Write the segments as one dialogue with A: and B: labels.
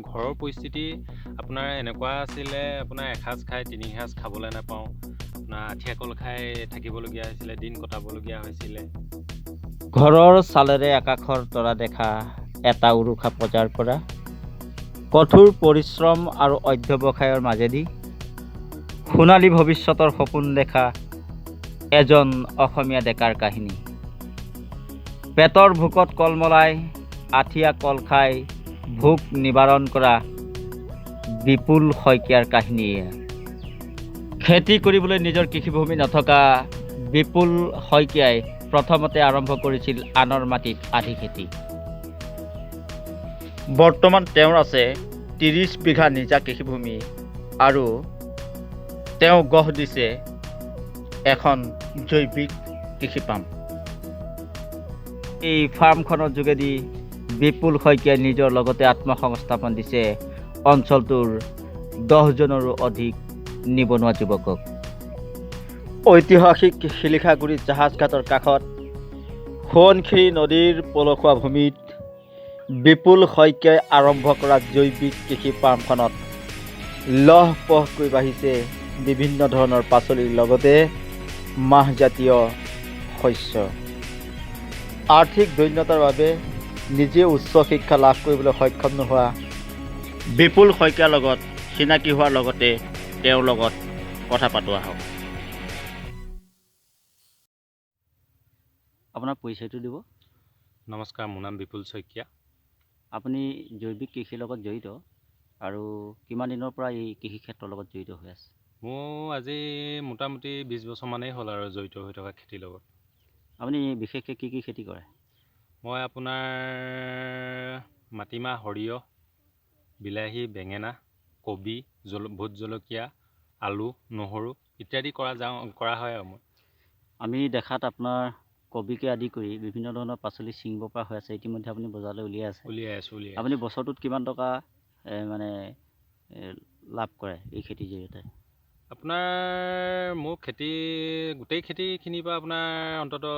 A: ঘৰৰ পৰিস্থিতি আপোনাৰ এনেকুৱা আছিলে, আপোনাৰ এসাঁজ খাই তিনি সাঁজ খাবলৈ নাপাওঁ, আপোনাৰ আঠিয়া কল খাই থাকিবলগীয়া হৈছিলে, দিন কটাবলগীয়া হৈছিলে।
B: ঘৰৰ চালেৰে আকাশৰ তৰা দেখা এটা উৰুষা পজাৰ পৰা কঠোৰ পৰিশ্ৰম আৰু অধ্যৱসায়ৰ মাজেদি সোণালী ভৱিষ্যতৰ সপোন দেখা এজন অসমীয়া ডেকাৰ কাহিনী। পেটৰ ভোকত কলমলাই আঠিয়া কল খাই ভোক নিবাৰণ কৰা বিপুল শইকীয়াৰ কাহিনীয়ে। খেতি কৰিবলৈ নিজৰ কৃষিভূমি নথকা বিপুল শইকীয়াই প্ৰথমতে আৰম্ভ কৰিছিল আনৰ মাটিত আধি খেতি। বৰ্তমান তেওঁৰ আছে ৩০ বিঘা নিজা কৃষিভূমি আৰু তেওঁ গঢ় দিছে এখন জৈৱিক কৃষি ফাৰ্ম। এই ফাৰ্মখনৰ যোগেদি বিপুল শইকীয়াই নিজৰ লগতে আত্মসংস্থাপন দিছে অঞ্চলটোৰ 10জনৰো অধিক নিবনুৱা যুৱকক। ঐতিহাসিক শিলিখাগুৰি জাহাজ ঘাটৰ কাষত সোৱণশিৰি নদীৰ পলসুৱা ভূমিত বিপুল শইকীয়াই আৰম্ভ কৰা জৈৱিক কৃষি ফাৰ্মখনত লহপহকৈ বাঢ়িছে বিভিন্ন ধৰণৰ পাচলিৰ লগতে মাহজাতীয় শস্য। আৰ্থিক দৈন্যতাৰ বাবে নিজে উচ্চ শিক্ষা লাভ কৰিবলৈ সক্ষম নোহোৱা বিপুল শইকীয়াৰ লগত চিনাকি হোৱাৰ লগতে তেওঁৰ লগত কথা পাতোৱা হওক। আপোনাৰ পৰিচয়টো দিব।
A: নমস্কাৰ, মোৰ নাম বিপুল শইকীয়া।
B: আপুনি জৈৱিক কৃষিৰ লগত জড়িত আৰু কিমান দিনৰ পৰা এই কৃষি ক্ষেত্ৰৰ লগত জড়িত হৈ আছে?
A: মোৰ আজি মোটামুটি 20 বছৰমানেই হ'ল আৰু জড়িত হৈ থকা খেতিৰ লগত।
B: আপুনি বিশেষকৈ কি কি খেতি কৰে?
A: মই আপোনাৰ মাটিমাহ, সৰিয়হ, বিলাহী, বেঙেনা, কবি, ভোট জলকীয়া, আলু, নহৰু ইত্যাদি কৰা হয় আৰু মই।
B: আমি দেখাত আপোনাৰ কবিকে আদি কৰি বিভিন্ন ধৰণৰ পাচলি ছিঙিব পৰা হৈ আছে। ইতিমধ্যে আপুনি বজাৰলৈ উলিয়াই আছে। আপুনি বছৰটোত কিমান টকা লাভ কৰে এই খেতিৰ জৰিয়তে?
A: আপোনাৰ মোৰ গোটেই খেতিখিনিৰ পৰা আপোনাৰ অন্ততঃ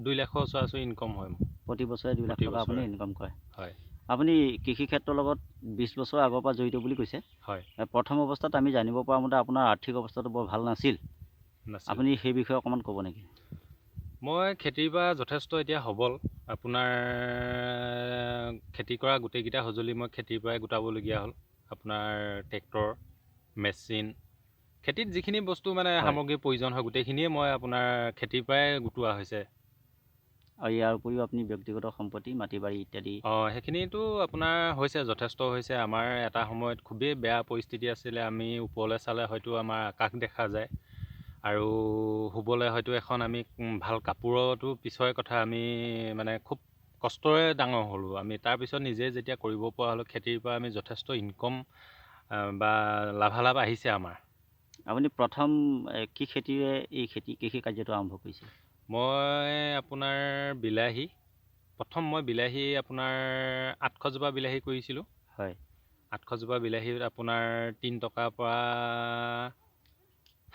A: 2 লাখৰ ওচৰা-ওচৰি ইনকম হয় মোৰ।
B: প্ৰতি বছৰে 2 লাখ টকা আপুনি ইনকম কৰে?
A: হয়।
B: আপুনি কৃষি ক্ষেত্ৰৰ লগত 20 বছৰ আগৰ পৰা জড়িত বুলি কৈছে।
A: হয়।
B: প্ৰথম অৱস্থাত আমি জানিব পৰা মতে আপোনাৰ আৰ্থিক অৱস্থাটো বৰ ভাল নাছিল। আপুনি সেই বিষয়ে অকণমান ক'ব নেকি?
A: মই খেতিৰ পৰা যথেষ্ট এতিয়া সবল। আপোনাৰ খেতি কৰা গোটেইকেইটা সঁজুলি মই খেতিৰ পৰাই গোটাবলগীয়া হ'ল। আপোনাৰ ট্ৰেক্টৰ, মেচিন, খেতিত যিখিনি বস্তু মানে সামগ্ৰীৰ প্ৰয়োজন হয় গোটেইখিনিয়ে মই আপোনাৰ খেতিৰ পৰাই গোটোৱা হৈছে।
B: আৰু ইয়াৰ উপৰিও আপুনি ব্যক্তিগত সম্পত্তি, মাটি বাৰী ইত্যাদি?
A: সেইখিনিতো আপোনাৰ হৈছে, যথেষ্ট হৈছে। আমাৰ এটা সময়ত খুবেই বেয়া পৰিস্থিতি আছিলে। আমি ওপৰলৈ চালে হয়তো আমাৰ আকাশ দেখা যায় আৰু শুবলৈ হয়তো এখন আমি ভাল কাপোৰতো পিছৰে কথা। আমি মানে খুব কষ্টৰে ডাঙৰ হ'লোঁ আমি। তাৰপিছত নিজে যেতিয়া কৰিব পৰা হ'লোঁ খেতিৰ পৰা আমি যথেষ্ট ইনকম বা লাভালাভ আহিছে আমাৰ। আপুনি
B: প্ৰথম কি খেতিৰে এই কৃষি কাৰ্যটো আৰম্ভ কৰিছিল?
A: মই আপোনাৰ প্ৰথম বিলাহী আপোনাৰ 800 জোপা বিলাহী কৰিছিলোঁ।
B: হয়।
A: 800 জোপা বিলাহীত আপোনাৰ 3 টকাৰ পৰা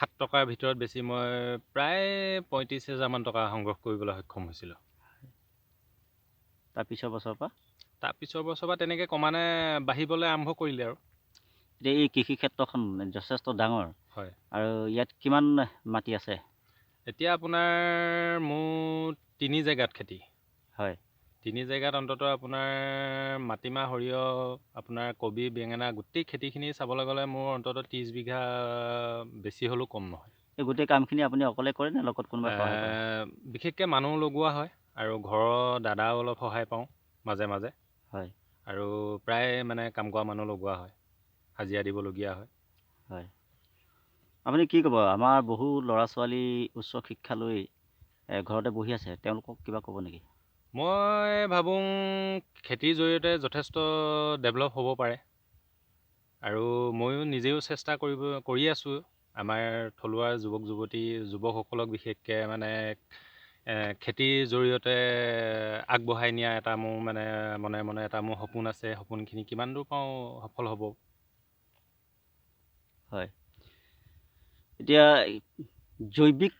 A: 7 টকাৰ ভিতৰত বেছি মই প্ৰায় 35,000 মান টকা সংগ্ৰহ কৰিবলৈ সক্ষম হৈছিলোঁ।
B: তাৰপিছৰ বছৰৰ পৰা
A: তেনেকৈ ক্ৰমান্বয়ে বাঢ়িবলৈ আৰম্ভ কৰিলে আৰু।
B: এতিয়া এই কৃষি ক্ষেত্ৰখন যথেষ্ট ডাঙৰ।
A: হয়।
B: আৰু ইয়াত কিমান মাটি আছে?
A: এতিয়া আপোনাৰ মোৰ 3 জেগাত খেতি।
B: হয়।
A: 3 জেগাত অন্ততঃ আপোনাৰ মাটিমাহ, সৰিয়হ, আপোনাৰ কবি, বেঙেনা গোটেই খেতিখিনি চাবলৈ গ'লে মোৰ অন্ততঃ 30 বিঘা বেছি হ'লেও কম নহয়।
B: এই গোটেই কামখিনি আপুনি অকলে কৰে নে লগত কোনোবাই সহায় কৰে?
A: বিশেষকৈ মানুহ লগোৱা হয় আৰু ঘৰৰ দাদাও অলপ সহায় পাওঁ মাজে মাজে।
B: হয়।
A: আৰু প্ৰায় মানে কাম কৰা মানুহ লগোৱা হয়, হাজিৰা দিবলগীয়া হয়।
B: হয়। আপুনি কি ক'ব, আমাৰ বহু ল'ৰা ছোৱালী উচ্চ শিক্ষা লৈ ঘৰতে বহি আছে, তেওঁলোকক কিবা ক'ব নেকি?
A: মই ভাবোঁ খেতিৰ জৰিয়তে যথেষ্ট ডেভেলপ হ'ব পাৰে আৰু ময়ো নিজেও চেষ্টা কৰি আছোঁ। আমাৰ থলুৱা যুৱকসকলক বিশেষকৈ মানে খেতিৰ জৰিয়তে আগবঢ়াই নিয়া এটা মোৰ মানে মনে মনে এটা মোৰ সপোন আছে। সপোনখিনি কিমান দূৰ পাওঁ সফল হ'ব।
B: হয়। এতিয়া জৈৱিক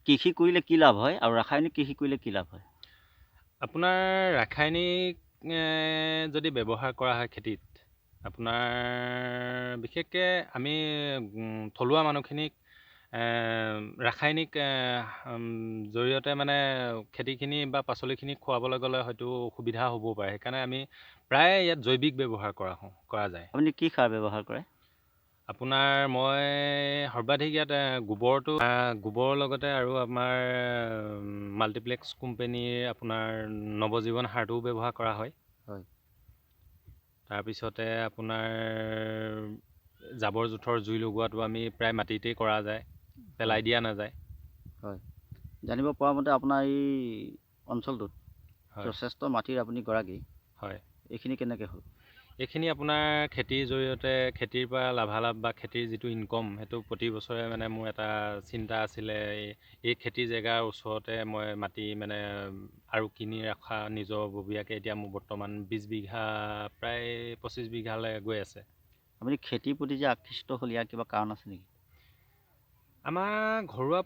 B: কৃষি কৰিলে কি লাভ হয় আৰু ৰাসায়নিক কৃষি কৰিলে কি লাভ হয়?
A: আপোনাৰ ৰাসায়নিক যদি ব্যৱহাৰ কৰা হয় খেতিত, আপোনাৰ বিশেষকৈ আমি থলুৱা মানুহখিনিক ৰাসায়নিক জৰিয়তে মানে খেতিখিনি বা পাচলিখিনি খুৱাবলৈ গ'লে হয়তো অসুবিধা হ'বও পাৰে। সেইকাৰণে আমি প্ৰায় ইয়াত জৈৱিক ব্যৱহাৰ কৰা যায়।
B: আপুনি কি সাৰ ব্যৱহাৰ কৰে?
A: আপোনাৰ মই সৰ্বাধিক ইয়াত গোবৰৰ লগতে আৰু আমাৰ মাল্টিপ্লেক্স কোম্পেনীৰ আপোনাৰ নৱজীৱন সাৰটোও ব্যৱহাৰ কৰা হয়।
B: হয়।
A: তাৰপিছতে আপোনাৰ জাবৰ জোঁথৰ জুই লগোৱাটো আমি প্ৰায় মাটিতেই কৰা যায়, পেলাই দিয়া নাযায়।
B: হয়, জানিব পৰা মতে আপোনাৰ এই অঞ্চলটোত
A: হয়
B: যথেষ্ট মাটিৰ আপুনি গৰাকী,
A: হয়।
B: এইখিনি কেনেকৈ হ'ল?
A: এইখিনি আপোনাৰ খেতিৰ জৰিয়তে খেতিৰ পৰা লাভালাভ বা খেতিৰ যিটো ইনকম, সেইটো প্ৰতি বছৰে মানে মোৰ এটা চিন্তা আছিলে, এই খেতিৰ জেগাৰ ওচৰতে মই মাটি মানে আৰু কিনি ৰখা নিজাববীয়াকৈ এতিয়া মোৰ বৰ্তমান 20 বিঘা প্ৰায় 25 বিঘালৈ গৈ আছে।
B: আপুনি খেতিৰ প্ৰতি যে আকৃষ্ট হ'ল, ইয়াৰ কিবা কাৰণ আছে নেকি?
A: আমাৰ ঘৰুৱা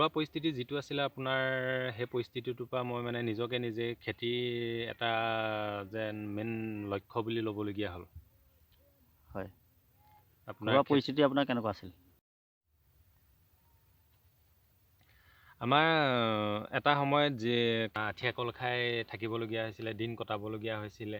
A: পৰিস্থিতি যিটো আছিলে আপোনাৰ, সেই পৰিস্থিতিটোৰ পৰা মই মানে নিজে খেতি এটা যেন মেইন লক্ষ্য বুলি ল'বলগীয়া হ'ল।
B: হয়,
A: আপোনাৰ
B: ঘৰুৱা পৰিস্থিতি আপোনাৰ কেনেকুৱা আছিল?
A: আমাৰ এটা সময়ত যে আঠিয়া কল খাই থাকিবলগীয়া হৈছিলে, দিন কটাবলগীয়া হৈছিলে।